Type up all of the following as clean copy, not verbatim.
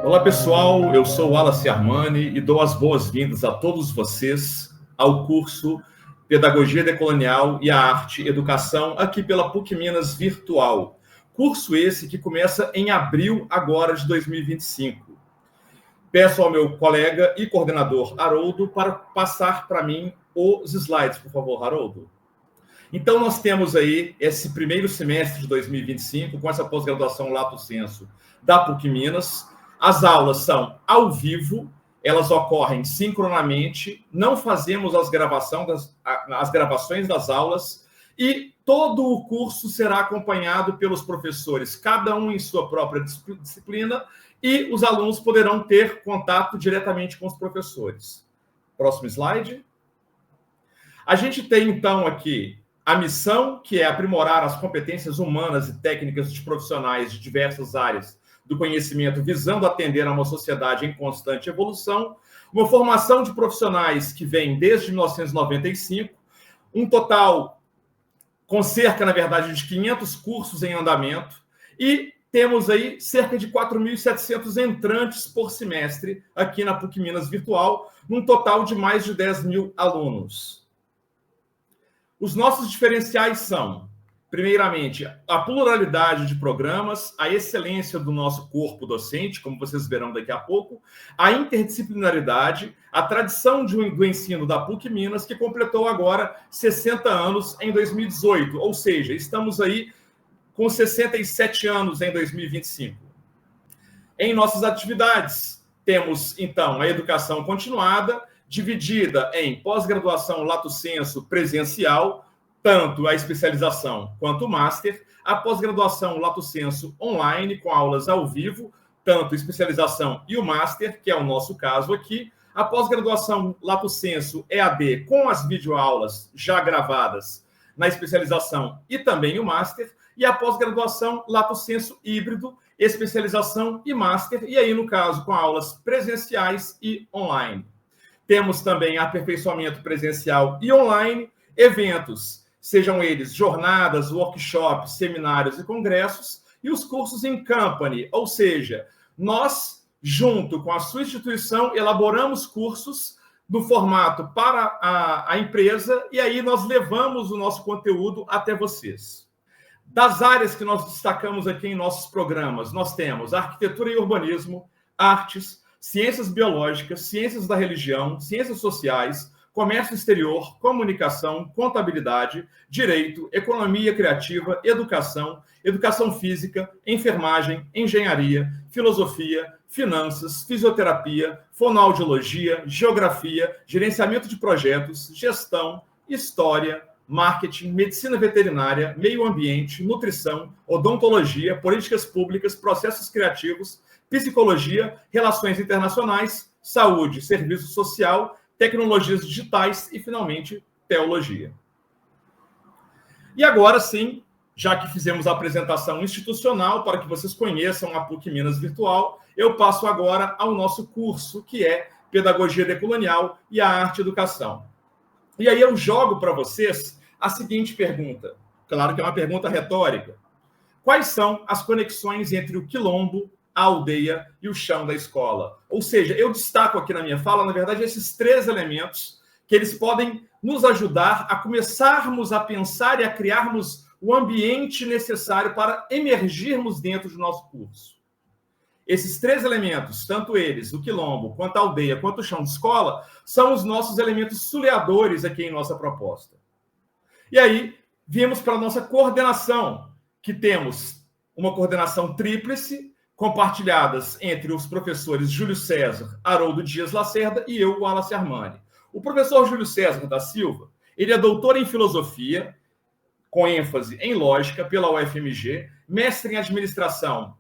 Olá pessoal, eu sou o Wallace Armani e dou as boas-vindas a todos vocês ao curso Pedagogia Decolonial e a Arte Educação aqui pela PUC Minas Virtual. Curso esse que começa em abril agora de 2025. Peço ao meu colega e coordenador Haroldo para passar para mim os slides, por favor, Haroldo. Então, nós temos aí esse primeiro semestre de 2025, com essa pós-graduação Lato Sensu da PUC Minas. As aulas são ao vivo, elas ocorrem sincronamente, não fazemos as gravações das aulas e todo o curso será acompanhado pelos professores, cada um em sua própria disciplina, e os alunos poderão ter contato diretamente com os professores. Próximo slide. A gente tem, então, aqui a missão, que é aprimorar as competências humanas e técnicas de profissionais de diversas áreas do conhecimento, visando atender a uma sociedade em constante evolução, uma formação de profissionais que vem desde 1995, um total com cerca, na verdade, de 500 cursos em andamento, e temos aí cerca de 4.700 entrantes por semestre aqui na PUC Minas Virtual, num total de mais de 10 mil alunos. Os nossos diferenciais são, primeiramente, a pluralidade de programas, a excelência do nosso corpo docente, como vocês verão daqui a pouco, a interdisciplinaridade, a tradição do ensino da PUC Minas, que completou agora 60 anos em 2018, ou seja, estamos aí com 67 anos em 2025. Em nossas atividades, temos, então, a educação continuada, dividida em pós-graduação Lato Sensu presencial, tanto a especialização quanto o master, a pós-graduação Lato Sensu online, com aulas ao vivo, tanto especialização e o master, que é o nosso caso aqui, a pós-graduação Lato Sensu EAD, com as videoaulas já gravadas na especialização e também o master, e a pós-graduação Lato Sensu híbrido, especialização e master, e aí, no caso, com aulas presenciais e online. Temos também aperfeiçoamento presencial e online, eventos, sejam eles jornadas, workshops, seminários e congressos, e os cursos em company, ou seja, nós, junto com a sua instituição, elaboramos cursos no formato para a empresa, e aí nós levamos o nosso conteúdo até vocês. Das áreas que nós destacamos aqui em nossos programas, nós temos arquitetura e urbanismo, artes, ciências biológicas, ciências da religião, ciências sociais, comércio exterior, comunicação, contabilidade, direito, economia criativa, educação, educação física, enfermagem, engenharia, filosofia, finanças, fisioterapia, fonoaudiologia, geografia, gerenciamento de projetos, gestão, história, marketing, medicina veterinária, meio ambiente, nutrição, odontologia, políticas públicas, processos criativos, psicologia, relações internacionais, saúde, serviço social, tecnologias digitais e, finalmente, teologia. E agora sim, já que fizemos a apresentação institucional para que vocês conheçam a PUC Minas Virtual, eu passo agora ao nosso curso, que é Pedagogia Decolonial e a Arte Educação. E aí eu jogo para vocês a seguinte pergunta, claro que é uma pergunta retórica. Quais são as conexões entre o quilombo, a aldeia e o chão da escola? Ou seja, eu destaco aqui na minha fala, na verdade, esses três elementos que eles podem nos ajudar a começarmos a pensar e a criarmos o ambiente necessário para emergirmos dentro do nosso curso. Esses três elementos, tanto eles, o quilombo, quanto a aldeia, quanto o chão de escola, são os nossos elementos suleadores aqui em nossa proposta. E aí, viemos para a nossa coordenação, que temos uma coordenação tríplice, compartilhadas entre os professores Júlio César, Haroldo Dias Lacerda e eu, Wallace Armani. O professor Júlio César da Silva, ele é doutor em filosofia, com ênfase em lógica, pela UFMG, mestre em administração,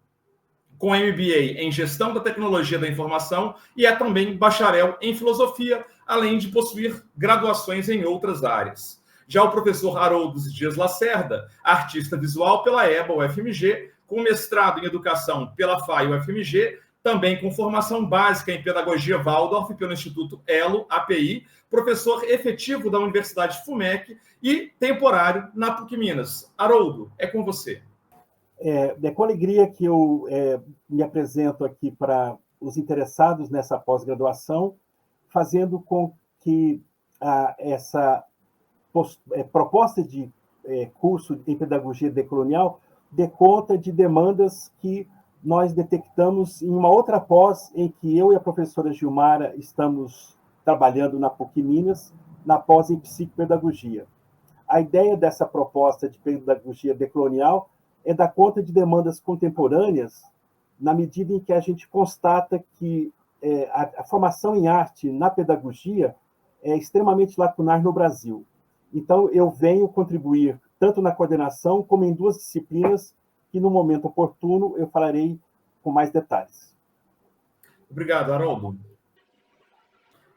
com MBA em gestão da tecnologia da informação, e é também bacharel em filosofia, além de possuir graduações em outras áreas. Já o professor Haroldo Dias Lacerda, artista visual pela EBA UFMG, com mestrado em educação pela FAI UFMG, também com formação básica em pedagogia Waldorf pelo Instituto ELO, API, professor efetivo da Universidade FUMEC e temporário na PUC Minas. Haroldo, é com você. É com alegria que eu me apresento aqui para os interessados nessa pós-graduação, fazendo com que essa proposta de curso em pedagogia decolonial dê conta de demandas que nós detectamos em uma outra pós em que eu e a professora Gilmara estamos trabalhando na PUC Minas, na pós em psicopedagogia. A ideia dessa proposta de pedagogia decolonial é dar conta de demandas contemporâneas, na medida em que a gente constata que a formação em arte na pedagogia é extremamente lacunar no Brasil. Então, eu venho contribuir tanto na coordenação como em duas disciplinas que, no momento oportuno, eu falarei com mais detalhes. Obrigado, Haroldo.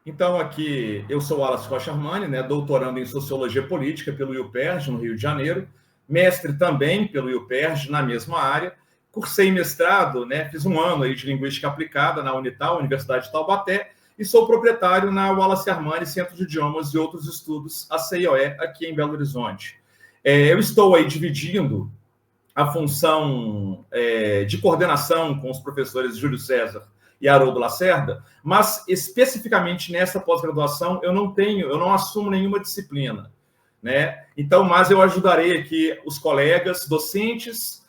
Então, aqui, eu sou Wallace Rocha Armani, né, doutorando em Sociologia Política pelo UPERJ, no Rio de Janeiro, mestre também pelo UPERJ, na mesma área, cursei mestrado, né, fiz um ano aí de Linguística Aplicada na Unital, Universidade de Taubaté, e sou proprietário na Wallace Armani Centro de Idiomas e Outros Estudos, a CIOE, aqui em Belo Horizonte. Eu estou aí dividindo a função de coordenação com os professores Júlio César e Haroldo Lacerda, mas especificamente nessa pós-graduação eu não assumo nenhuma disciplina, né? Então, mas eu ajudarei aqui os colegas docentes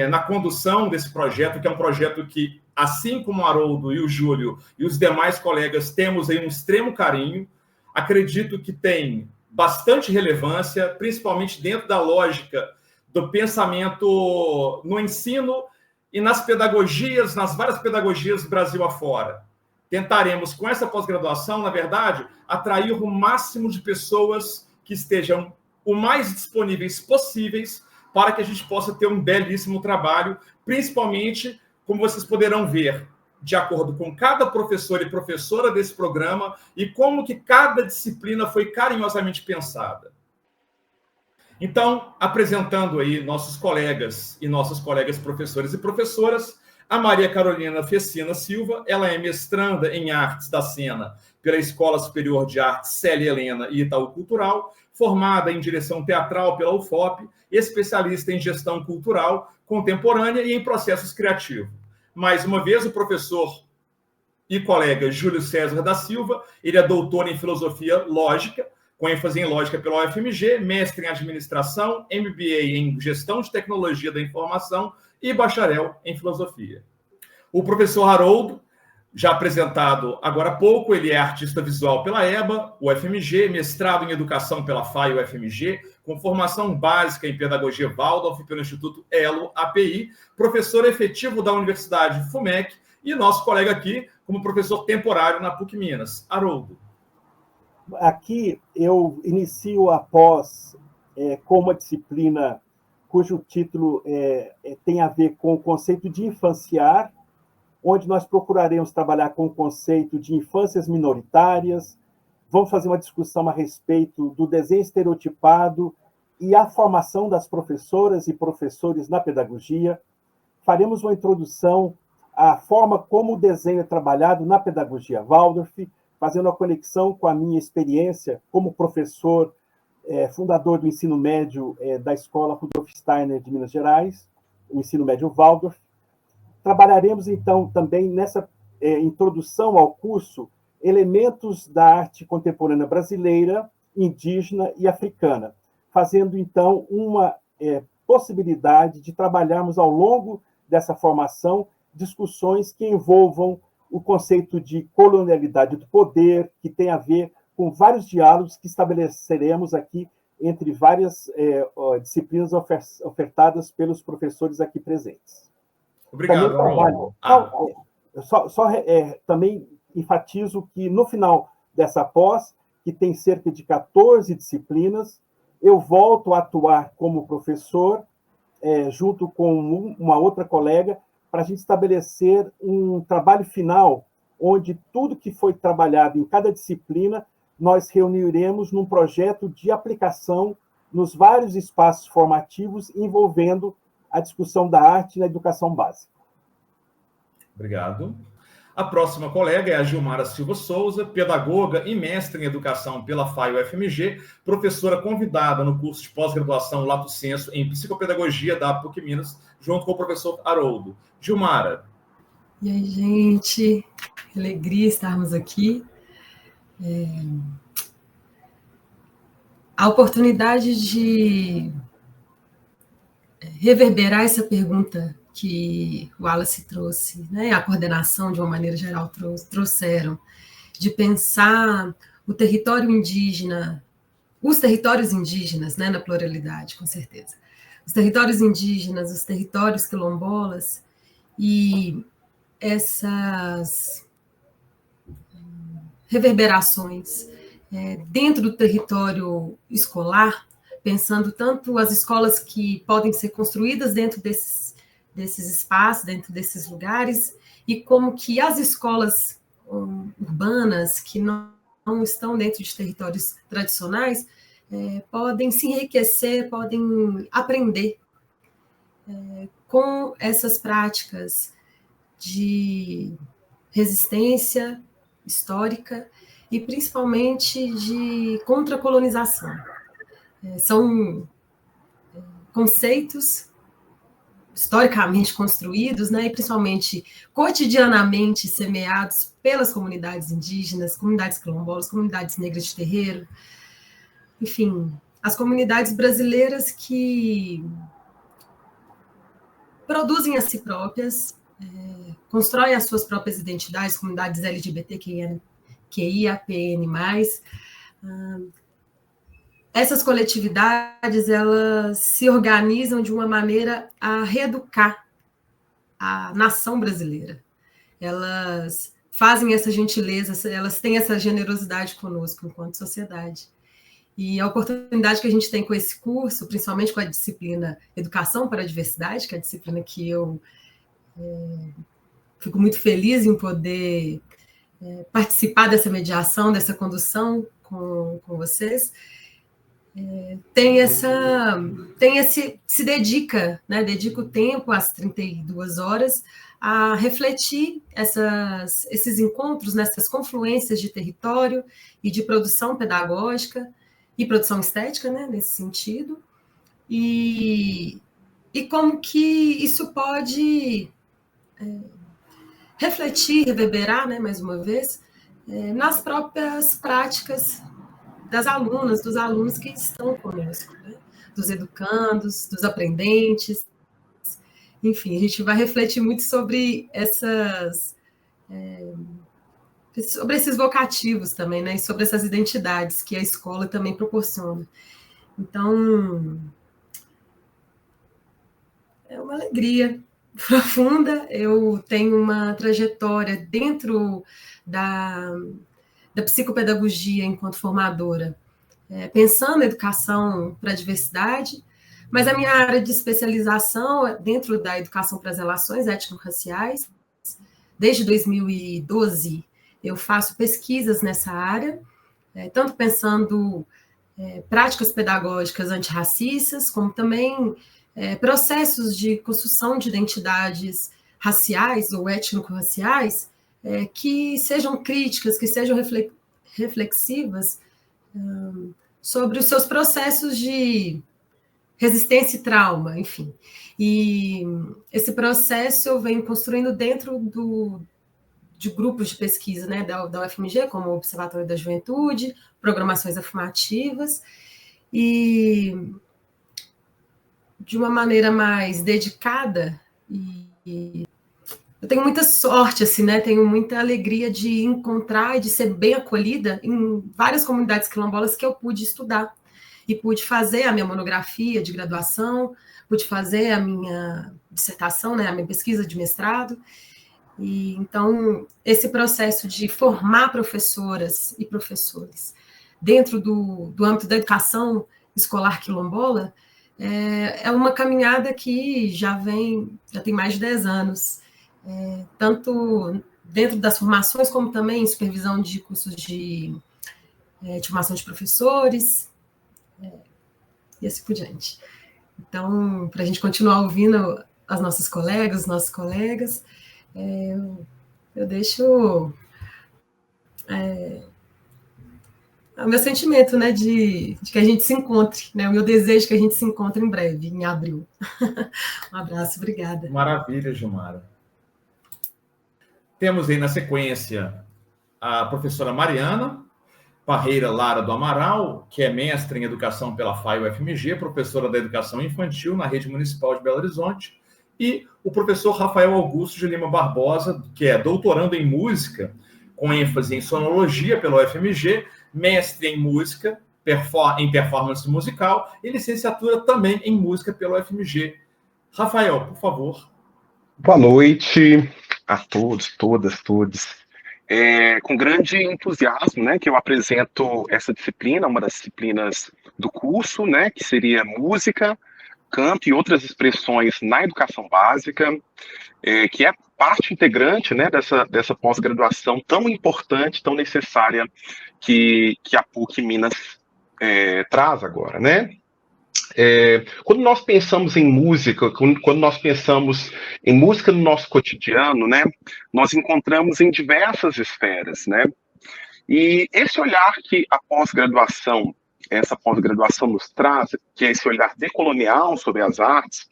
na condução desse projeto, que é um projeto que, assim como o Haroldo e o Júlio e os demais colegas, temos aí um extremo carinho. Acredito que tem bastante relevância, principalmente dentro da lógica do pensamento no ensino e nas pedagogias, nas várias pedagogias Brasil afora. Tentaremos, com essa pós-graduação, na verdade, atrair o máximo de pessoas que estejam o mais disponíveis possíveis para que a gente possa ter um belíssimo trabalho, principalmente, como vocês poderão ver, de acordo com cada professor e professora desse programa e como que cada disciplina foi carinhosamente pensada. Então, apresentando aí nossos colegas e nossas colegas professores e professoras, a Maria Carolina Fecina Silva, ela é mestranda em Artes da Cena pela Escola Superior de Artes Célia Helena e Itaú Cultural, formada em direção teatral pela UFOP, especialista em gestão cultural contemporânea e em processos criativos. Mais uma vez, o professor e colega Júlio César da Silva, ele é doutor em filosofia lógica, com ênfase em lógica pela UFMG, mestre em administração, MBA em gestão de tecnologia da informação e bacharel em filosofia. O professor Haroldo, já apresentado agora há pouco, ele é artista visual pela EBA, UFMG, mestrado em educação pela FAI UFMG, com formação básica em pedagogia Waldorf pelo Instituto ELO API, professor efetivo da Universidade FUMEC e nosso colega aqui como professor temporário na PUC Minas. Haroldo. Aqui eu inicio a pós com uma disciplina cujo título tem a ver com o conceito de infanciar, onde nós procuraremos trabalhar com o conceito de infâncias minoritárias, vamos fazer uma discussão a respeito do desenho estereotipado e a formação das professoras e professores na pedagogia, faremos uma introdução à forma como o desenho é trabalhado na pedagogia Waldorf, fazendo a conexão com a minha experiência como professor, fundador do ensino médio da Escola Rudolf Steiner de Minas Gerais, o ensino médio Waldorf. Trabalharemos, então, também nessa introdução ao curso, elementos da arte contemporânea brasileira, indígena e africana, fazendo, então, uma possibilidade de trabalharmos ao longo dessa formação discussões que envolvam o conceito de colonialidade do poder, que tem a ver com vários diálogos que estabeleceremos aqui entre várias disciplinas ofertadas pelos professores aqui presentes. Obrigado, também enfatizo que, no final dessa pós, que tem cerca de 14 disciplinas, eu volto a atuar como professor, junto com uma outra colega, para a gente estabelecer um trabalho final, onde tudo que foi trabalhado em cada disciplina, nós reuniremos num projeto de aplicação nos vários espaços formativos envolvendo a discussão da arte na educação básica. Obrigado. A próxima colega é a Gilmara Silva Souza, pedagoga e mestre em educação pela FAI UFMG, professora convidada no curso de pós-graduação Lato Sensu em psicopedagogia da PUC Minas, junto com o professor Haroldo. Gilmara. E aí, gente, que alegria estarmos aqui. A oportunidade de reverberar essa pergunta que o Wallace trouxe, né, a coordenação, de uma maneira geral, trouxeram, de pensar o território indígena, os territórios indígenas, né, na pluralidade, com certeza. Os territórios indígenas, os territórios quilombolas, e essas reverberações dentro do território escolar, pensando tanto as escolas que podem ser construídas dentro desses espaços, dentro desses lugares, e como que as escolas urbanas que não estão dentro de territórios tradicionais podem se enriquecer, podem aprender com essas práticas de resistência histórica e principalmente de contracolonização. São conceitos historicamente construídos, né, e principalmente cotidianamente semeados pelas comunidades indígenas, comunidades quilombolas, comunidades negras de terreiro, enfim, as comunidades brasileiras que produzem a si próprias, constroem as suas próprias identidades, comunidades LGBTQIAPN+, essas coletividades, elas se organizam de uma maneira a reeducar a nação brasileira. Elas fazem essa gentileza, elas têm essa generosidade conosco enquanto sociedade. E a oportunidade que a gente tem com esse curso, principalmente com a disciplina Educação para a Diversidade, que é a disciplina que eu fico muito feliz em poder participar dessa mediação, dessa condução com vocês, se dedica, né, dedica o tempo, às 32 horas, a refletir esses encontros, nessas confluências de território e de produção pedagógica e produção estética, né, nesse sentido, e como que isso pode refletir, reverberar, né, mais uma vez, nas próprias práticas das alunas, dos alunos que estão conosco, né? Dos educandos, dos aprendentes. Enfim, a gente vai refletir muito sobre sobre esses vocativos também, né? E sobre essas identidades que a escola também proporciona. Então, é uma alegria profunda. Eu tenho uma trajetória dentro da psicopedagogia enquanto formadora, pensando a educação para a diversidade, mas a minha área de especialização é dentro da educação para as relações étnico-raciais. Desde 2012, eu faço pesquisas nessa área, tanto pensando práticas pedagógicas antirracistas, como também processos de construção de identidades raciais ou étnico-raciais que sejam críticas, que sejam reflexivas sobre os seus processos de resistência e trauma, enfim. E esse processo eu venho construindo dentro de grupos de pesquisa, né, da UFMG, como o Observatório da Juventude, programações afirmativas, e de uma maneira mais dedicada e eu tenho muita sorte, assim, né? Tenho muita alegria de encontrar e de ser bem acolhida em várias comunidades quilombolas que eu pude estudar. E pude fazer a minha monografia de graduação, pude fazer a minha dissertação, né? A minha pesquisa de mestrado. E, então, esse processo de formar professoras e professores dentro do âmbito da educação escolar quilombola é uma caminhada que já tem mais de 10 anos. Tanto dentro das formações, como também em supervisão de cursos de formação de professores, e assim por diante. Então, para a gente continuar ouvindo as nossas colegas, os nossos colegas, eu deixo o meu sentimento, né, de que a gente se encontre, né, o meu desejo que a gente se encontre em breve, em abril. Um abraço, obrigada. Maravilha, Gilmara. Temos aí na sequência a professora Mariana Parreira Lara do Amaral, que é mestre em Educação pela FAI-UFMG, professora da Educação Infantil na Rede Municipal de Belo Horizonte, e o professor Rafael Augusto de Lima Barbosa, que é doutorando em Música, com ênfase em Sonologia pela UFMG, mestre em Música, em Performance Musical e licenciatura também em Música pela UFMG. Rafael, por favor. Boa noite a todos, todas, todos. Com grande entusiasmo, né, que eu apresento essa disciplina, uma das disciplinas do curso, né, que seria música, canto e outras expressões na educação básica, que é parte integrante, né, dessa pós-graduação tão importante, tão necessária que a PUC Minas traz agora, né? Quando nós pensamos em música, quando nós pensamos em música no nosso cotidiano, né, nós encontramos em diversas esferas, né? E esse olhar que essa pós-graduação nos traz, que é esse olhar decolonial sobre as artes,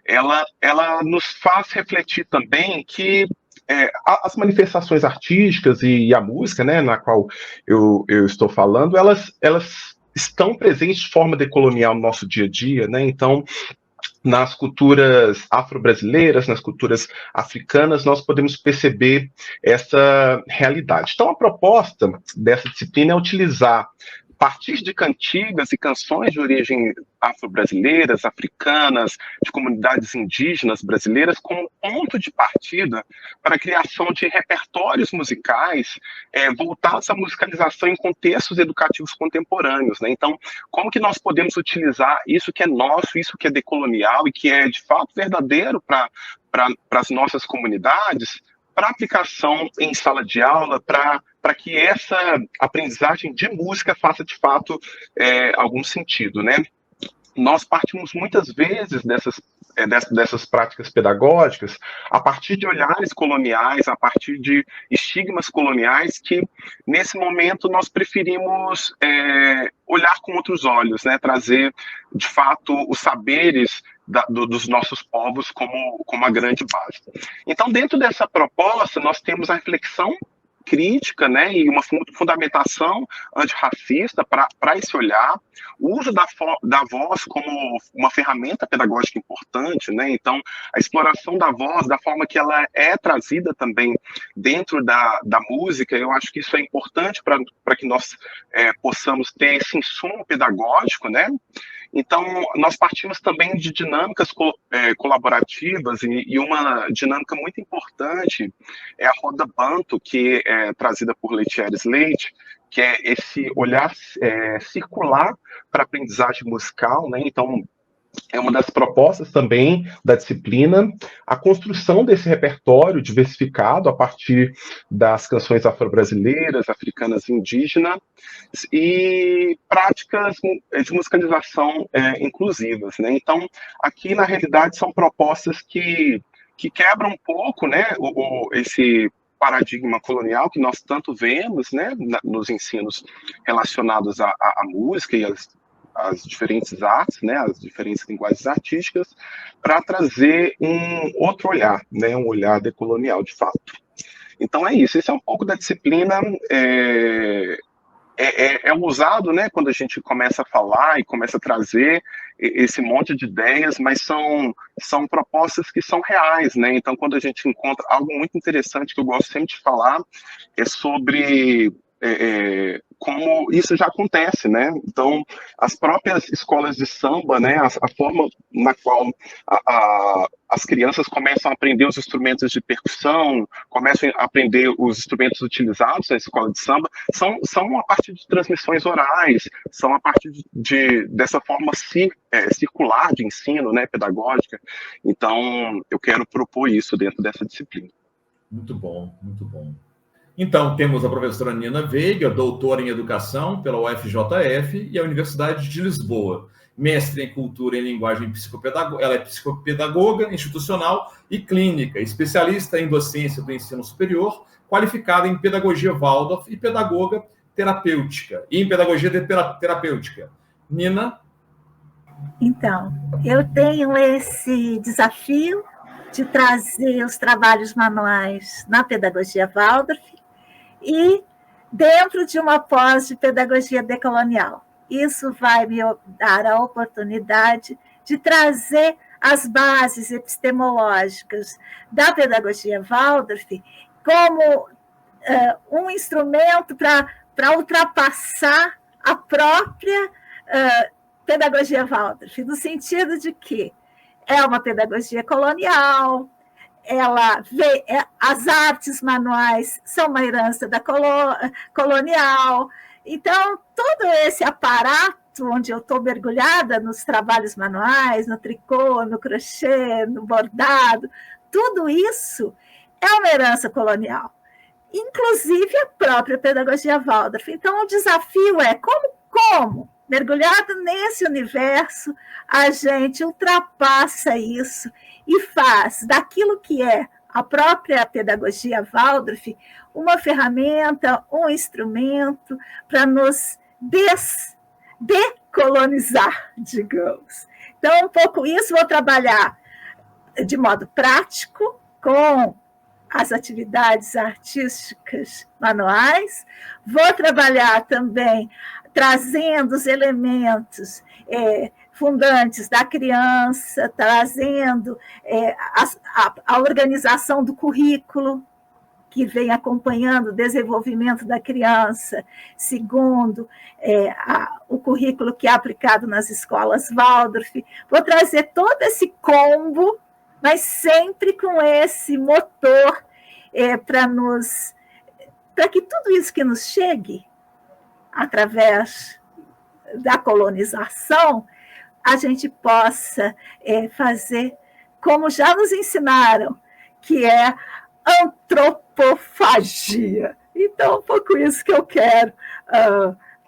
ela nos faz refletir também que as manifestações artísticas e a música, né, na qual eu estou falando, elas estão presentes de forma decolonial no nosso dia a dia, né? Então, nas culturas afro-brasileiras, nas culturas africanas, nós podemos perceber essa realidade. Então, a proposta dessa disciplina é utilizar, a partir de cantigas e canções de origem afro-brasileiras, africanas, de comunidades indígenas brasileiras, como ponto de partida para a criação de repertórios musicais voltados à musicalização em contextos educativos contemporâneos, né? Então, como que nós podemos utilizar isso que é nosso, isso que é decolonial e que é, de fato, verdadeiro para as nossas comunidades, para aplicação em sala de aula, para que essa aprendizagem de música faça, de fato, algum sentido, né? Nós partimos muitas vezes dessas práticas pedagógicas a partir de olhares coloniais, a partir de estigmas coloniais que, nesse momento, nós preferimos olhar com outros olhos, né? Trazer, de fato, os saberes dos nossos povos como a grande base. Então, dentro dessa proposta, nós temos a reflexão crítica, né, e uma fundamentação antirracista para esse olhar, o uso da voz como uma ferramenta pedagógica importante, né, então a exploração da voz, da forma que ela é trazida também dentro da música, eu acho que isso é importante para que nós possamos ter esse insumo pedagógico, né. Então, nós partimos também de dinâmicas colaborativas e uma dinâmica muito importante é a roda Banto, que é trazida por Letieres Leite, que é esse olhar circular para a aprendizagem musical, né? Então, é uma das propostas também da disciplina, a construção desse repertório diversificado a partir das canções afro-brasileiras, africanas e indígenas, e práticas de musicalização inclusivas, né? Então, aqui, na realidade, são propostas que quebram um pouco, né, esse paradigma colonial que nós tanto vemos, né, nos ensinos relacionados à música e as diferentes artes, né, as diferentes linguagens artísticas, para trazer um outro olhar, né, um olhar decolonial, de fato. Então é isso, esse é um pouco da disciplina, usado, né, quando a gente começa a falar e começa a trazer esse monte de ideias, mas são propostas que são reais, né, então quando a gente encontra algo muito interessante que eu gosto sempre de falar, é sobre como isso já acontece, né? Então, as próprias escolas de samba, né, a forma na qual as crianças começam a aprender os instrumentos de percussão, começam a aprender os instrumentos utilizados na escola de samba, são a partir de transmissões orais, são a partir dessa forma circular de ensino, né, pedagógica. Então, eu quero propor isso dentro dessa disciplina. Muito bom, muito bom. Então, temos a professora Nina Veiga, doutora em Educação pela UFJF e a Universidade de Lisboa, mestre em Cultura e Linguagem Psicopedagoga, ela é psicopedagoga institucional e clínica, especialista em docência do ensino superior, qualificada em Pedagogia Waldorf e pedagoga terapêutica, e em Pedagogia terapêutica. Nina? Então, eu tenho esse desafio de trazer os trabalhos manuais na pedagogia Waldorf e dentro de uma pós de pedagogia decolonial. Isso vai me dar a oportunidade de trazer as bases epistemológicas da pedagogia Waldorf como um instrumento para ultrapassar a própria pedagogia Waldorf, no sentido de que é uma pedagogia colonial, ela vê, as artes manuais são uma herança da colonial, então todo esse aparato onde eu estou mergulhada nos trabalhos manuais, no tricô, no crochê, no bordado, tudo isso é uma herança colonial, inclusive a própria pedagogia Waldorf. Então o desafio é como mergulhado nesse universo, a gente ultrapassa isso e faz daquilo que é a própria pedagogia Waldorf uma ferramenta, um instrumento para nos decolonizar, digamos. Então, um pouco isso, vou trabalhar de modo prático com as atividades artísticas manuais, vou trabalhar também trazendo os elementos fundantes da criança, trazendo a organização do currículo, que vem acompanhando o desenvolvimento da criança, segundo o currículo que é aplicado nas escolas Waldorf. Vou trazer todo esse combo, mas sempre com esse motor para que tudo isso que nos chegue através da colonização, a gente possa fazer como já nos ensinaram, que é antropofagia. Então, um pouco isso que eu quero,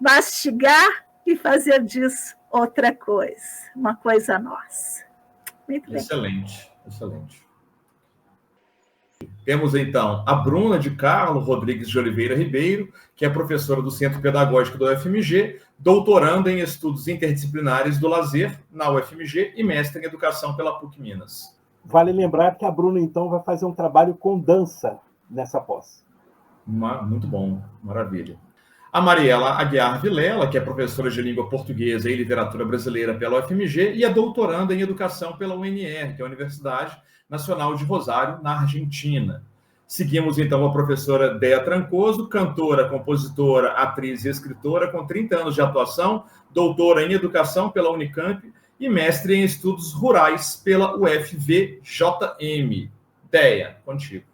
mastigar e fazer disso outra coisa, uma coisa nossa. Muito bem. Excelente, excelente. Temos, então, a Bruna de Carlo Rodrigues de Oliveira Ribeiro, que é professora do Centro Pedagógico da UFMG, doutoranda em Estudos Interdisciplinares do Lazer na UFMG e mestre em Educação pela PUC Minas. Vale lembrar que a Bruna, então, vai fazer um trabalho com dança nessa pós. Muito bom, maravilha. A Mariela Aguiar Vilela, que é professora de Língua Portuguesa e Literatura Brasileira pela UFMG e é doutoranda em Educação pela UNR, que é a Universidade Nacional de Rosário, na Argentina. Seguimos, então, a professora Dea Trancoso, cantora, compositora, atriz e escritora, com 30 anos de atuação, doutora em Educação pela Unicamp e mestre em Estudos Rurais pela UFVJM. Dea, contigo.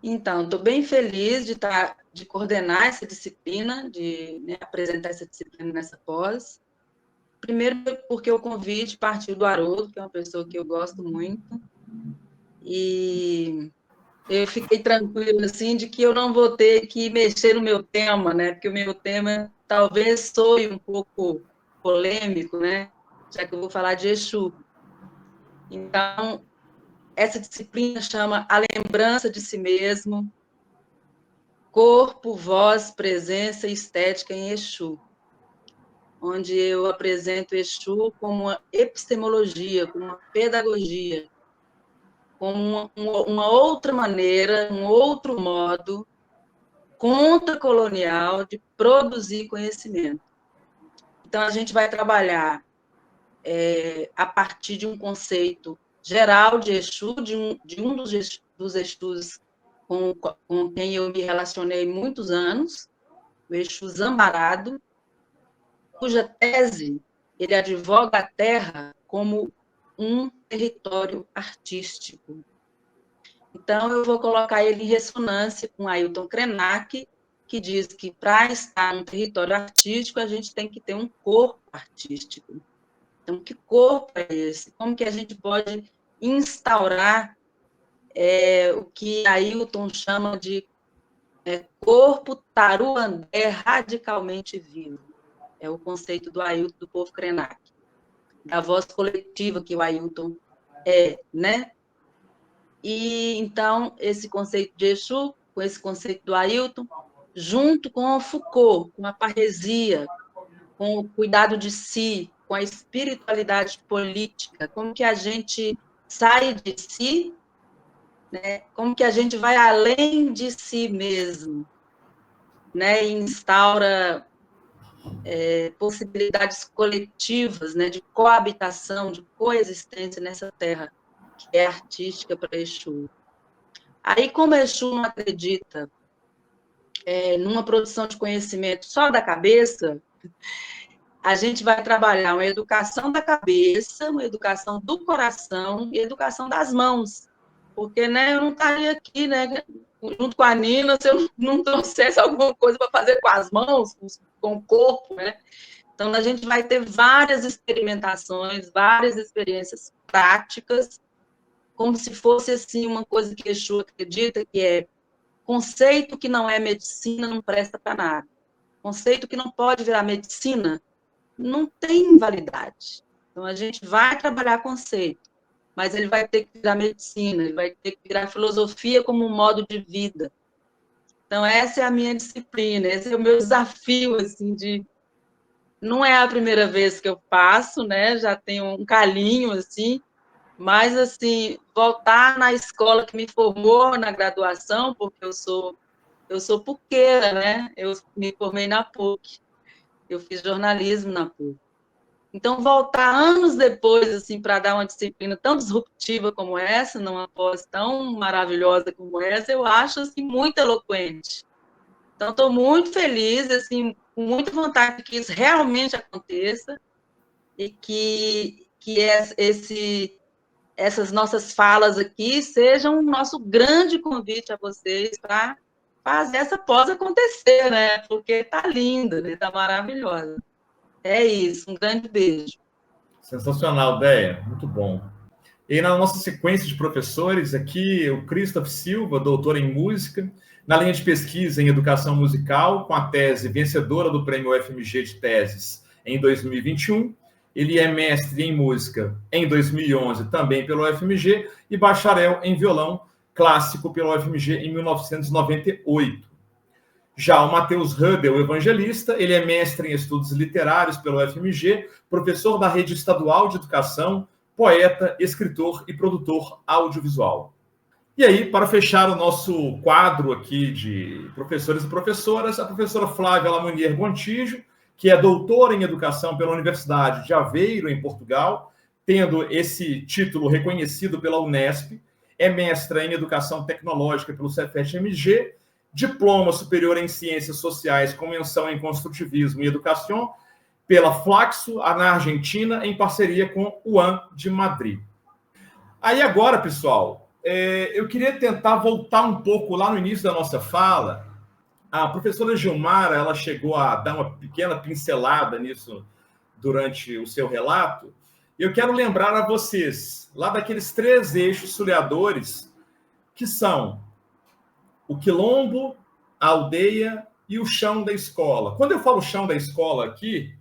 Então, estou bem feliz de coordenar essa disciplina, de apresentar essa disciplina nessa pós. Primeiro, porque o convite partiu do Haroldo, que é uma pessoa que eu gosto muito, e eu fiquei tranquila, assim, de que eu não vou ter que mexer no meu tema, né? Porque o meu tema talvez soe um pouco polêmico, né? Já que eu vou falar de Exu. Então, essa disciplina chama A Lembrança de Si Mesmo, Corpo, Voz, Presença e Estética em Exu, onde eu apresento Exu como uma epistemologia, como uma pedagogia, como uma outra maneira, um outro modo contracolonial de produzir conhecimento. Então, a gente vai trabalhar a partir de um conceito geral de Exu, de um dos Exus com quem eu me relacionei muitos anos, o Exu Zambarado, cuja tese ele advoga a terra como um território artístico. Então, eu vou colocar ele em ressonância com Ailton Krenak, que diz que para estar num território artístico, a gente tem que ter um corpo artístico. Então, que corpo é esse? Como que a gente pode instaurar o que Ailton chama de corpo taruandé radicalmente vivo? É o conceito do Ailton, do povo Krenak, da voz coletiva que o Ailton né? E, então, esse conceito de Exu, com esse conceito do Ailton, junto com o Foucault, com a parresia, com o cuidado de si, com a espiritualidade política, como que a gente sai de si né? Como que a gente vai além de si mesmo, né? E instaura possibilidades coletivas, né? De coabitação, de coexistência nessa terra que é artística para Exu. Aí, como Exu não acredita numa produção de conhecimento só da cabeça, a gente vai trabalhar uma educação da cabeça, uma educação do coração e educação das mãos. Porque, né, eu não estaria aqui, né, junto com a Nina, se eu não trouxesse alguma coisa para fazer com as mãos, com o corpo, né? Então, a gente vai ter várias experimentações, várias experiências práticas, como se fosse, assim, uma coisa que Exu acredita, que é conceito que não é medicina não presta para nada. Conceito que não pode virar medicina não tem validade. Então, a gente vai trabalhar conceito, mas ele vai ter que virar medicina, ele vai ter que virar filosofia como um modo de vida. Então, essa é a minha disciplina, esse é o meu desafio, assim, de... Não é a primeira vez que eu faço, né? Já tenho um calinho, assim, mas, assim, voltar na escola que me formou na graduação, porque eu sou puqueira, né? Eu me formei na PUC, eu fiz jornalismo na PUC. Então, voltar anos depois, assim, para dar uma disciplina tão disruptiva como essa, numa pós tão maravilhosa como essa, eu acho, assim, muito eloquente. Então, estou muito feliz, assim, com muita vontade que isso realmente aconteça e que essas nossas falas aqui sejam um nosso grande convite a vocês para fazer essa pós acontecer, né? Porque está linda, né? Está maravilhosa. É isso, um grande beijo. Sensacional, Déia, muito bom. E na nossa sequência de professores aqui, o Christoph Silva, doutor em música, na linha de pesquisa em educação musical, com a tese vencedora do prêmio UFMG de teses em 2021. Ele é mestre em música em 2011, também pelo UFMG, e bacharel em violão clássico pelo UFMG em 1998. Já o Matheus Rödel, evangelista, ele é mestre em estudos literários pelo UFMG, professor da Rede Estadual de Educação, poeta, escritor e produtor audiovisual. E aí, para fechar o nosso quadro aqui de professores e professoras, a professora Flávia Lamounier Gontijo, que é doutora em educação pela Universidade de Aveiro, em Portugal, tendo esse título reconhecido pela Unesp, é mestra em educação tecnológica pelo Cefet-MG, diploma superior em ciências sociais com menção em construtivismo e educação pela Flaxo, na Argentina, em parceria com o UAM de Madrid. Aí agora, pessoal, eu queria tentar voltar um pouco lá no início da nossa fala. A professora Gilmara, ela chegou a dar uma pequena pincelada nisso durante o seu relato. Eu quero lembrar a vocês, lá daqueles 3 eixos sulhadores, que são o quilombo, a aldeia e o chão da escola. Quando eu falo chão da escola aqui,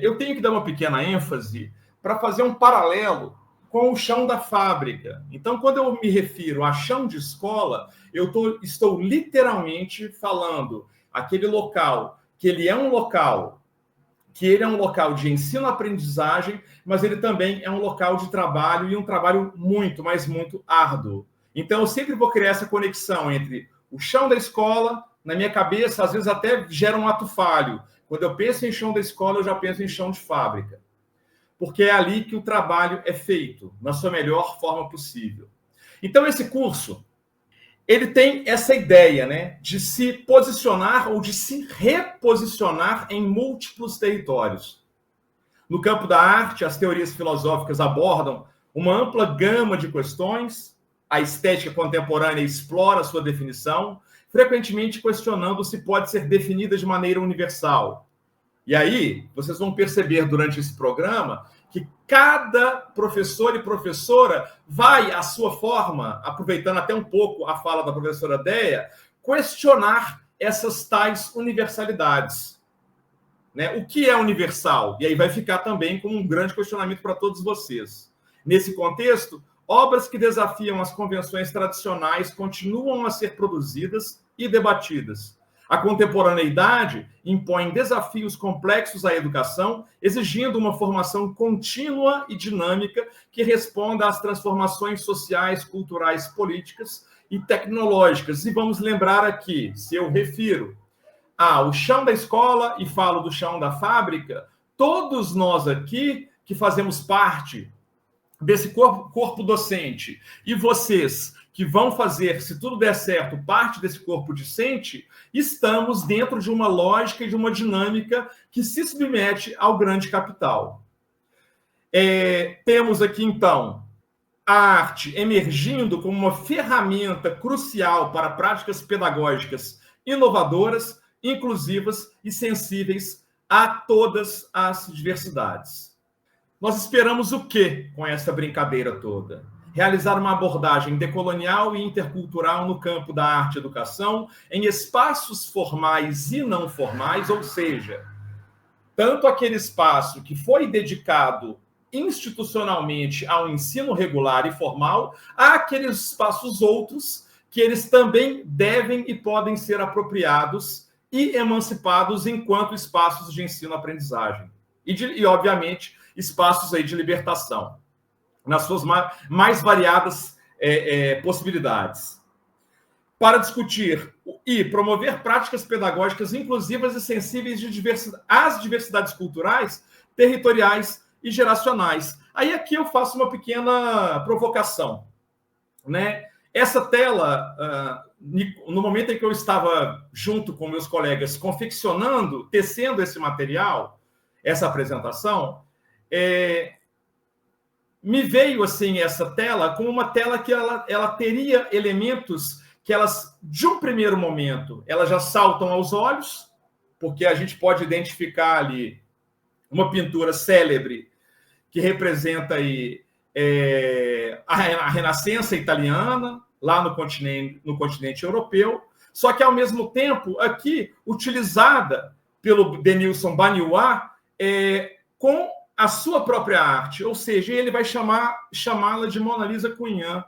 eu tenho que dar uma pequena ênfase para fazer um paralelo com o chão da fábrica. Então, quando eu me refiro a chão de escola, estou literalmente falando aquele local, que ele é um local de ensino-aprendizagem, mas ele também é um local de trabalho e um trabalho muito, mas muito árduo. Então, eu sempre vou criar essa conexão entre o chão da escola, na minha cabeça, às vezes até gera um ato falho. Quando eu penso em chão da escola, eu já penso em chão de fábrica. Porque é ali que o trabalho é feito, na sua melhor forma possível. Então, esse curso, ele tem essa ideia, né, de se posicionar ou de se reposicionar em múltiplos territórios. No campo da arte, as teorias filosóficas abordam uma ampla gama de questões. A estética contemporânea explora sua definição, frequentemente questionando se pode ser definida de maneira universal. E aí, vocês vão perceber durante esse programa que cada professor e professora vai, à sua forma, aproveitando até um pouco a fala da professora Déia, questionar essas tais universalidades. Né? O que é universal? E aí vai ficar também como um grande questionamento para todos vocês. Nesse contexto, obras que desafiam as convenções tradicionais continuam a ser produzidas e debatidas. A contemporaneidade impõe desafios complexos à educação, exigindo uma formação contínua e dinâmica que responda às transformações sociais, culturais, políticas e tecnológicas. E vamos lembrar aqui, se eu refiro ao chão da escola e falo do chão da fábrica, todos nós aqui que fazemos parte desse corpo docente e vocês que vão fazer, se tudo der certo, parte desse corpo docente, estamos dentro de uma lógica e de uma dinâmica que se submete ao grande capital. Temos aqui, então, a arte emergindo como uma ferramenta crucial para práticas pedagógicas inovadoras, inclusivas e sensíveis a todas as diversidades. Nós esperamos o quê com essa brincadeira toda? Realizar uma abordagem decolonial e intercultural no campo da arte e educação, em espaços formais e não formais, ou seja, tanto aquele espaço que foi dedicado institucionalmente ao ensino regular e formal, há aqueles espaços outros que eles também devem e podem ser apropriados e emancipados enquanto espaços de ensino-aprendizagem. E, obviamente, espaços aí de libertação, nas suas mais variadas possibilidades. Para discutir e promover práticas pedagógicas inclusivas e sensíveis às diversidades culturais, territoriais e geracionais. Aí aqui eu faço uma pequena provocação, né? Essa tela, no momento em que eu estava junto com meus colegas confeccionando, tecendo esse material, essa apresentação, me veio assim essa tela como uma tela que ela teria elementos que elas, de um primeiro momento, elas já saltam aos olhos, porque a gente pode identificar ali uma pintura célebre que representa aí a Renascença italiana, lá no continente europeu, só que, ao mesmo tempo, aqui, utilizada pelo Denilson Baniouá com a sua própria arte, ou seja, ele vai chamá-la de Mona Lisa Cunhã.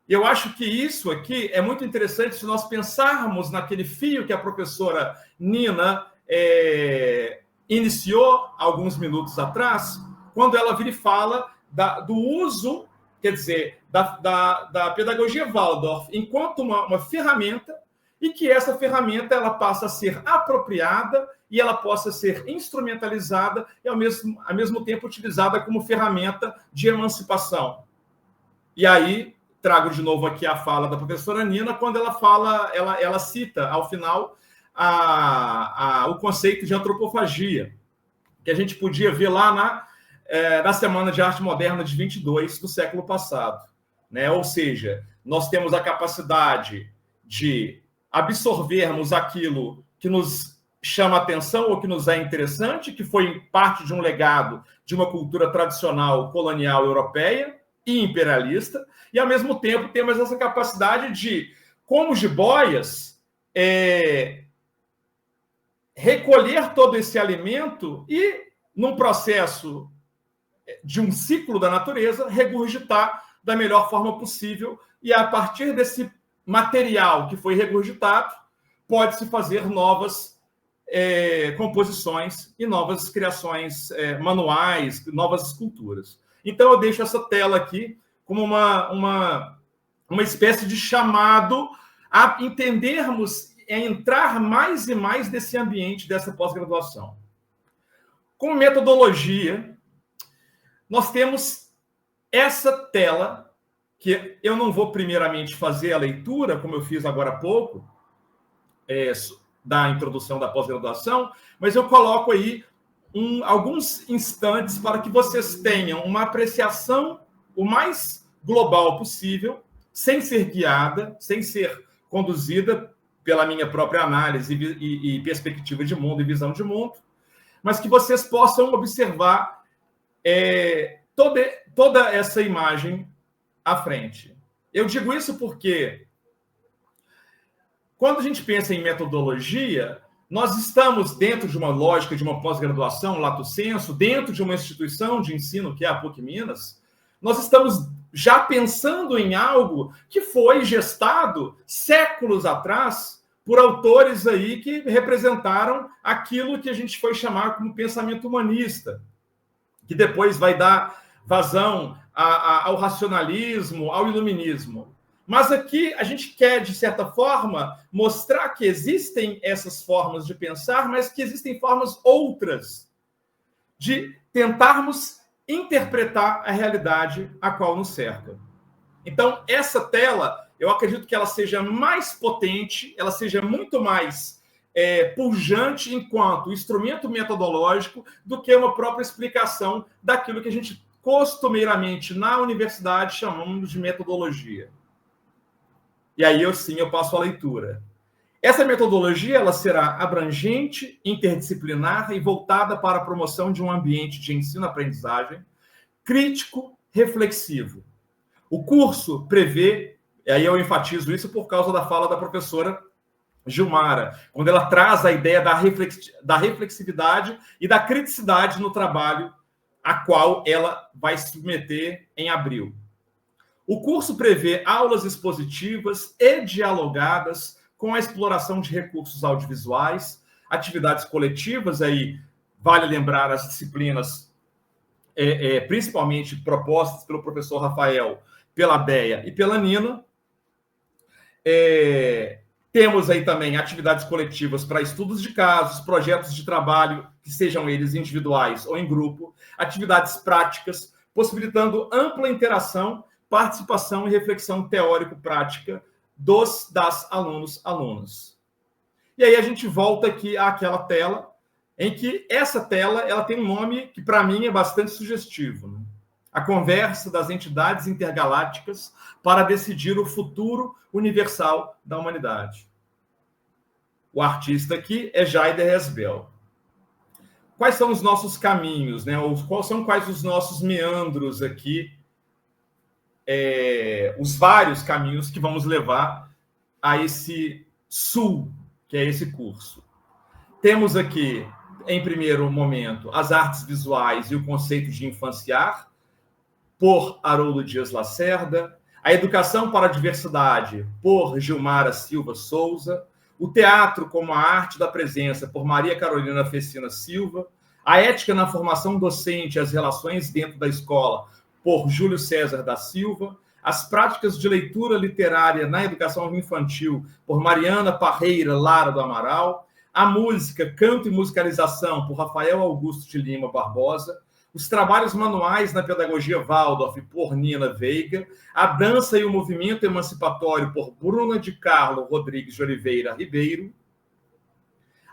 Eu acho que isso aqui é muito interessante se nós pensarmos naquele fio que a professora Nina iniciou alguns minutos atrás, quando ela vira e fala do uso, quer dizer, da pedagogia Waldorf enquanto uma ferramenta, e que essa ferramenta ela passa a ser apropriada e ela possa ser instrumentalizada e, ao mesmo tempo, utilizada como ferramenta de emancipação. E aí, trago de novo aqui a fala da professora Nina, quando ela cita, ao final, o conceito de antropofagia, que a gente podia ver lá na Semana de Arte Moderna de 22 do século passado, né? Ou seja, nós temos a capacidade de absorvermos aquilo que nos chama atenção ou que nos é interessante, que foi parte de um legado de uma cultura tradicional colonial europeia e imperialista, e, ao mesmo tempo, temos essa capacidade de, como jiboias, recolher todo esse alimento e, num processo de um ciclo da natureza, regurgitar da melhor forma possível, e, a partir desse material que foi regurgitado, pode-se fazer novas composições e novas criações manuais, novas esculturas. Então, eu deixo essa tela aqui como uma espécie de chamado a entendermos, a entrar mais e mais nesse ambiente dessa pós-graduação. Como metodologia, nós temos essa tela, que eu não vou primeiramente fazer a leitura, como eu fiz agora há pouco, da introdução da pós-graduação, mas eu coloco aí alguns instantes para que vocês tenham uma apreciação o mais global possível, sem ser guiada, sem ser conduzida pela minha própria análise e perspectiva de mundo e visão de mundo, mas que vocês possam observar toda essa imagem à frente. Eu digo isso porque, quando a gente pensa em metodologia, nós estamos dentro de uma lógica de uma pós-graduação, lato sensu, dentro de uma instituição de ensino, que é a PUC Minas, nós estamos já pensando em algo que foi gestado séculos atrás por autores aí que representaram aquilo que a gente foi chamar como pensamento humanista, que depois vai dar vazão ao racionalismo, ao iluminismo. Mas aqui a gente quer, de certa forma, mostrar que existem essas formas de pensar, mas que existem formas outras de tentarmos interpretar a realidade a qual nos cerca. Então, essa tela, eu acredito que ela seja mais potente, ela seja muito mais pujante enquanto instrumento metodológico do que uma própria explicação daquilo que a gente costumeiramente na universidade chamamos de metodologia. E aí eu passo a leitura. Essa metodologia ela será abrangente, interdisciplinar e voltada para a promoção de um ambiente de ensino-aprendizagem crítico, reflexivo. O curso prevê, e aí eu enfatizo isso por causa da fala da professora Gilmara, quando ela traz a ideia da reflexividade e da criticidade no trabalho a qual ela vai se submeter em abril. O curso prevê aulas expositivas e dialogadas com a exploração de recursos audiovisuais, atividades coletivas, aí vale lembrar as disciplinas principalmente propostas pelo professor Rafael, pela Déia e pela Nina. Temos aí também atividades coletivas para estudos de casos, projetos de trabalho, que sejam eles individuais ou em grupo, atividades práticas, possibilitando ampla interação, participação e reflexão teórico-prática das alunas. E aí a gente volta aqui àquela tela, em que essa tela ela tem um nome que, para mim, é bastante sugestivo, né? A conversa das entidades intergalácticas para decidir o futuro universal da humanidade. O artista aqui é Jaider Esbel. Quais são os nossos caminhos, né? Quais os nossos meandros aqui? Os vários caminhos que vamos levar a esse sul, que é esse curso. Temos aqui, em primeiro momento, as artes visuais e o conceito de infanciar, por Haroldo Dias Lacerda, a educação para a diversidade, por Gilmara Silva Souza, o teatro como a arte da presença, por Maria Carolina Fecina Silva, a ética na formação docente e as relações dentro da escola, por Júlio César da Silva, as práticas de leitura literária na educação infantil, por Mariana Parreira Lara do Amaral, a música, canto e musicalização, por Rafael Augusto de Lima Barbosa, os trabalhos manuais na pedagogia Waldorf, por Nina Veiga, a dança e o movimento emancipatório, por Bruna de Carlo Rodrigues de Oliveira Ribeiro,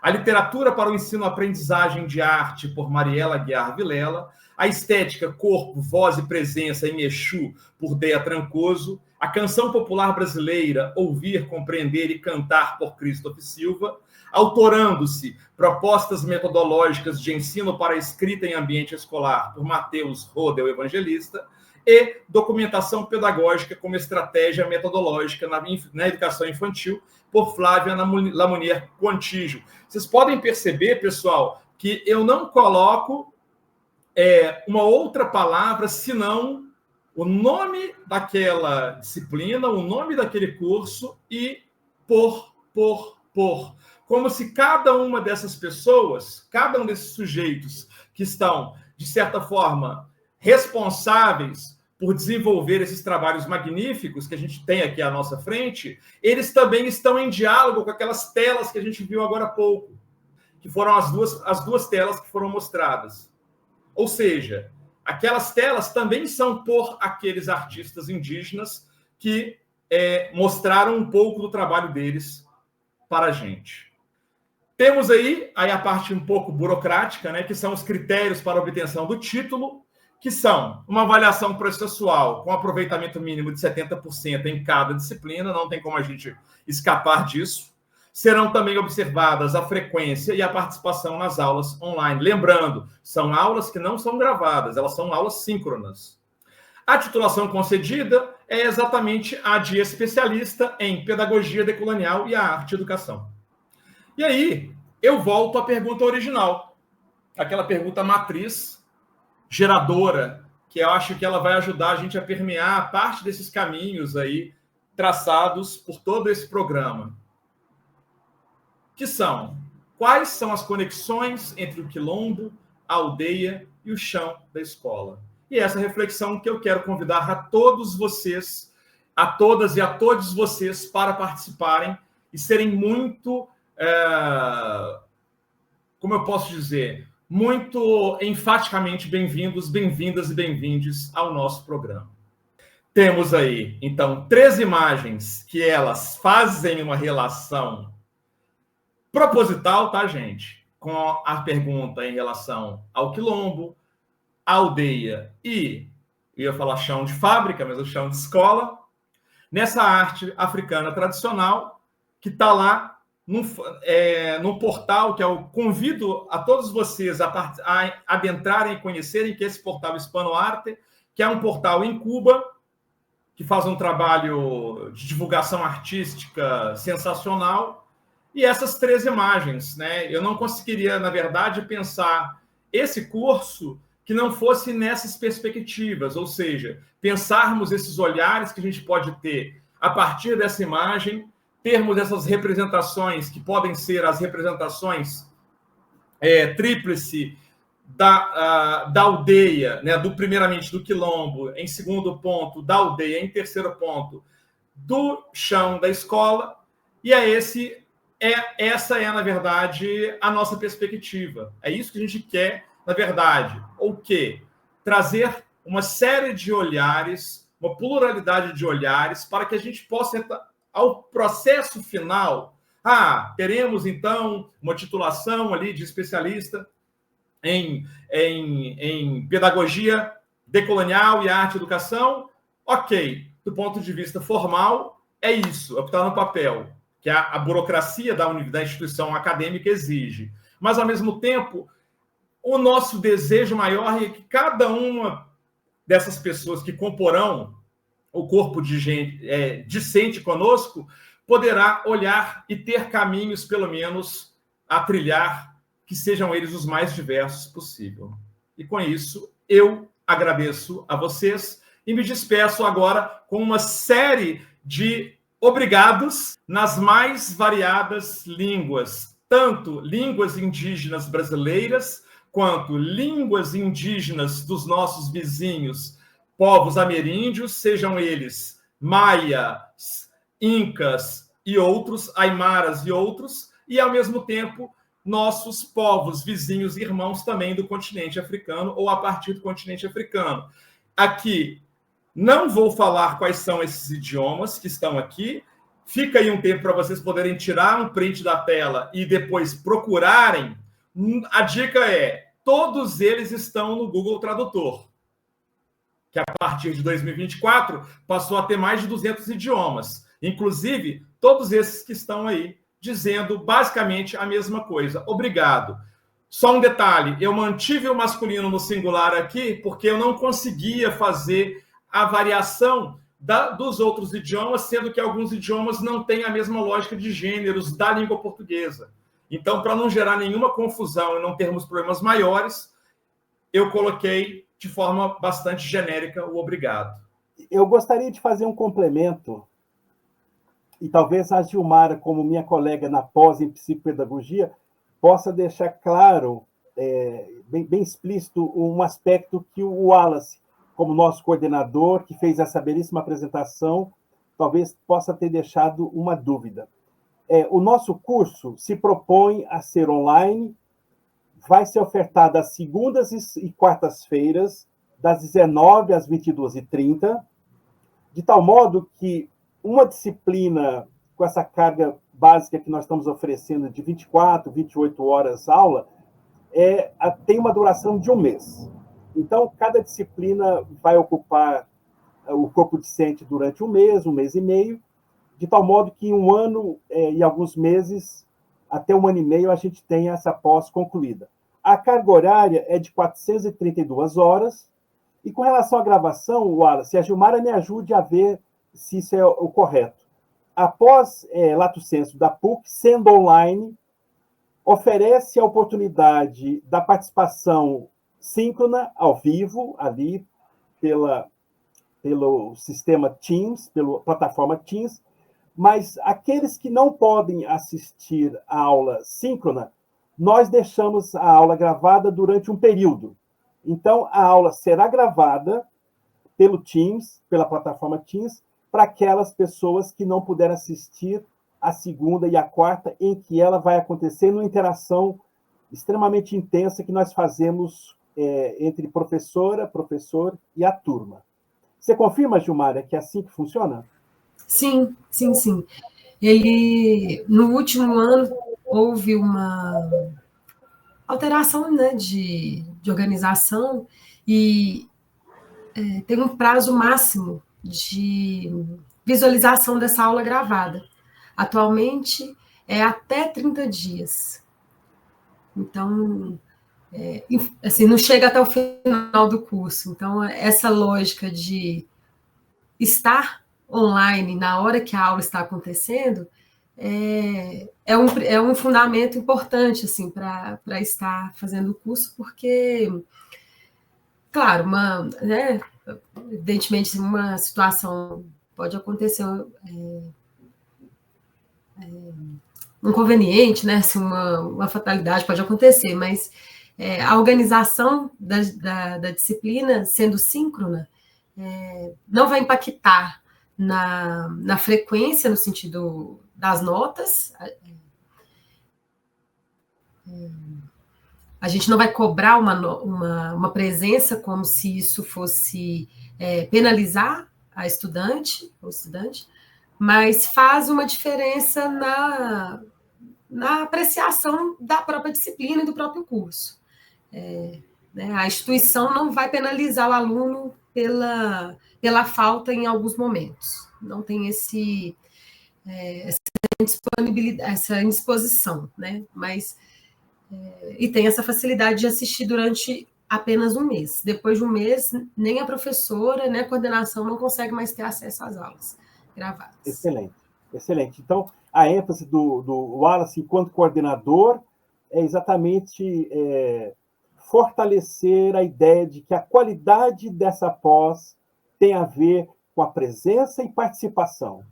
a literatura para o ensino-aprendizagem de arte, por Mariela Guiar Vilela, a estética, corpo, voz e presença em Exu, por Déia Trancoso, a canção popular brasileira, ouvir, compreender e cantar, por Christoph Silva, autorando-se propostas metodológicas de ensino para a escrita em ambiente escolar, por Matheus Rodel Evangelista, e documentação pedagógica como estratégia metodológica na educação infantil, por Flávia Lamounier Contígio. Vocês podem perceber, pessoal, que eu não coloco uma outra palavra senão o nome daquela disciplina, o nome daquele curso e por. Como se cada uma dessas pessoas, cada um desses sujeitos que estão, de certa forma, responsáveis por desenvolver esses trabalhos magníficos que a gente tem aqui à nossa frente, eles também estão em diálogo com aquelas telas que a gente viu agora há pouco, que foram as duas telas que foram mostradas. Ou seja, aquelas telas também são por aqueles artistas indígenas que mostraram um pouco do trabalho deles para a gente. Temos aí a parte um pouco burocrática, né, que são os critérios para a obtenção do título, que são uma avaliação processual com aproveitamento mínimo de 70% em cada disciplina, não tem como a gente escapar disso. Serão também observadas a frequência e a participação nas aulas online. Lembrando, são aulas que não são gravadas, elas são aulas síncronas. A titulação concedida é exatamente a de especialista em pedagogia decolonial e a arte e educação. E aí, eu volto à pergunta original, aquela pergunta matriz, geradora, que eu acho que ela vai ajudar a gente a permear parte desses caminhos aí traçados por todo esse programa. que são: quais são as conexões entre o quilombo, a aldeia e o chão da escola? E essa reflexão que eu quero convidar a todos vocês, a todas e a todos vocês, para participarem e serem muito, como eu posso dizer, muito enfaticamente bem-vindos, bem-vindas e bem-vindes ao nosso programa. Temos aí, então, 3 imagens que elas fazem uma relação proposital, tá, gente? Com a pergunta em relação ao quilombo, a aldeia e, eu ia falar chão de fábrica, mas o chão de escola, nessa arte africana tradicional, que está lá num portal que eu convido a todos vocês a adentrarem e conhecerem, que é esse portal Hispanoarte, que é um portal em Cuba, que faz um trabalho de divulgação artística sensacional. E essas 3 imagens, né? Eu não conseguiria, na verdade, pensar esse curso que não fosse nessas perspectivas, ou seja, pensarmos esses olhares que a gente pode ter a partir dessa imagem, termos essas representações que podem ser as representações tríplice da aldeia, né, primeiramente do quilombo, em segundo ponto da aldeia, em terceiro ponto do chão da escola, e essa é, na verdade, a nossa perspectiva. É isso que a gente quer, na verdade. Ou quê? Trazer uma série de olhares, uma pluralidade de olhares, para que a gente possa, ao processo final, teremos, então, uma titulação ali de especialista em pedagogia decolonial e arte e educação. Ok, do ponto de vista formal, é isso, é o que está no papel, que a burocracia da instituição acadêmica exige. Mas, ao mesmo tempo, o nosso desejo maior é que cada uma dessas pessoas que comporão o corpo de gente discente conosco poderá olhar e ter caminhos, pelo menos, a trilhar, que sejam eles os mais diversos possível. E, com isso, eu agradeço a vocês e me despeço agora com uma série de obrigados nas mais variadas línguas, tanto línguas indígenas brasileiras, quanto línguas indígenas dos nossos vizinhos, povos ameríndios, sejam eles maias, incas e outros, aimaras e outros, e, ao mesmo tempo, nossos povos vizinhos e irmãos também do continente africano ou a partir do continente africano. Aqui, não vou falar quais são esses idiomas que estão aqui. Fica aí um tempo para vocês poderem tirar um print da tela e depois procurarem. A dica é, todos eles estão no Google Tradutor, que a partir de 2024 passou a ter mais de 200 idiomas. Inclusive, todos esses que estão aí, dizendo basicamente a mesma coisa. Obrigado. Só um detalhe, eu mantive o masculino no singular aqui porque eu não conseguia fazer a variação dos outros idiomas, sendo que alguns idiomas não têm a mesma lógica de gêneros da língua portuguesa. Então, para não gerar nenhuma confusão e não termos problemas maiores, eu coloquei de forma bastante genérica o obrigado. Eu gostaria de fazer um complemento, e talvez a Gilmara, como minha colega na pós em psicopedagogia, possa deixar claro, bem explícito, um aspecto que o Wallace, como nosso coordenador, que fez essa belíssima apresentação, talvez possa ter deixado uma dúvida. O nosso curso se propõe a ser online, vai ser ofertado às segundas e quartas-feiras, das 19 às 22h30, de tal modo que uma disciplina com essa carga básica que nós estamos oferecendo de 24, 28 horas aula, tem uma duração de 1 mês. Então, cada disciplina vai ocupar o corpo discente durante 1 mês e meio, de tal modo que em 1 ano e alguns meses, até 1 ano e meio, a gente tem essa pós concluída. A carga horária é de 432 horas, e com relação à gravação, Wallace, a Gilmara me ajude a ver se isso é o correto. A pós Lato Sensu da PUC, sendo online, oferece a oportunidade da participação síncrona, ao vivo, ali, pelo sistema Teams, pela plataforma Teams, Mas aqueles que não podem assistir a aula síncrona, nós deixamos a aula gravada durante um período. Então, a aula será gravada pelo Teams, pela plataforma Teams, para aquelas pessoas que não puderam assistir a segunda e a quarta, em que ela vai acontecer numa interação extremamente intensa que nós fazemos entre professora, professor e a turma. Você confirma, Gilmara, que é assim que funciona? Sim, sim, sim. Ele, no último ano, houve uma alteração, né, de organização e tem um prazo máximo de visualização dessa aula gravada. Atualmente, é até 30 dias. Então, assim, não chega até o final do curso. Então, essa lógica de estar online na hora que a aula está acontecendo é um fundamento importante, assim, para estar fazendo o curso, porque, claro, né, evidentemente, uma situação pode acontecer um inconveniente, né, assim, uma fatalidade pode acontecer, mas a organização da disciplina, sendo síncrona, não vai impactar na frequência, no sentido das notas. A gente não vai cobrar uma presença como se isso fosse penalizar a estudante, ou estudante, mas faz uma diferença na apreciação da própria disciplina e do próprio curso. Né, a instituição não vai penalizar o aluno pela falta em alguns momentos. Não tem essa indisposição, né? Mas e tem essa facilidade de assistir durante apenas um mês. Depois de um mês, nem a professora, nem a coordenação não consegue mais ter acesso às aulas gravadas. Excelente, excelente. Então, a ênfase do Wallace enquanto coordenador é exatamente fortalecer a ideia de que a qualidade dessa pós tem a ver com a presença e participação.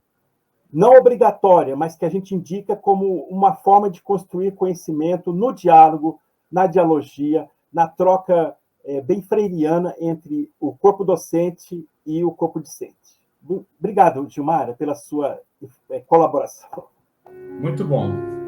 Não obrigatória, mas que a gente indica como uma forma de construir conhecimento no diálogo, na dialogia, na troca bem freiriana entre o corpo docente e o corpo discente. Obrigado, Gilmara, pela sua colaboração. Muito bom.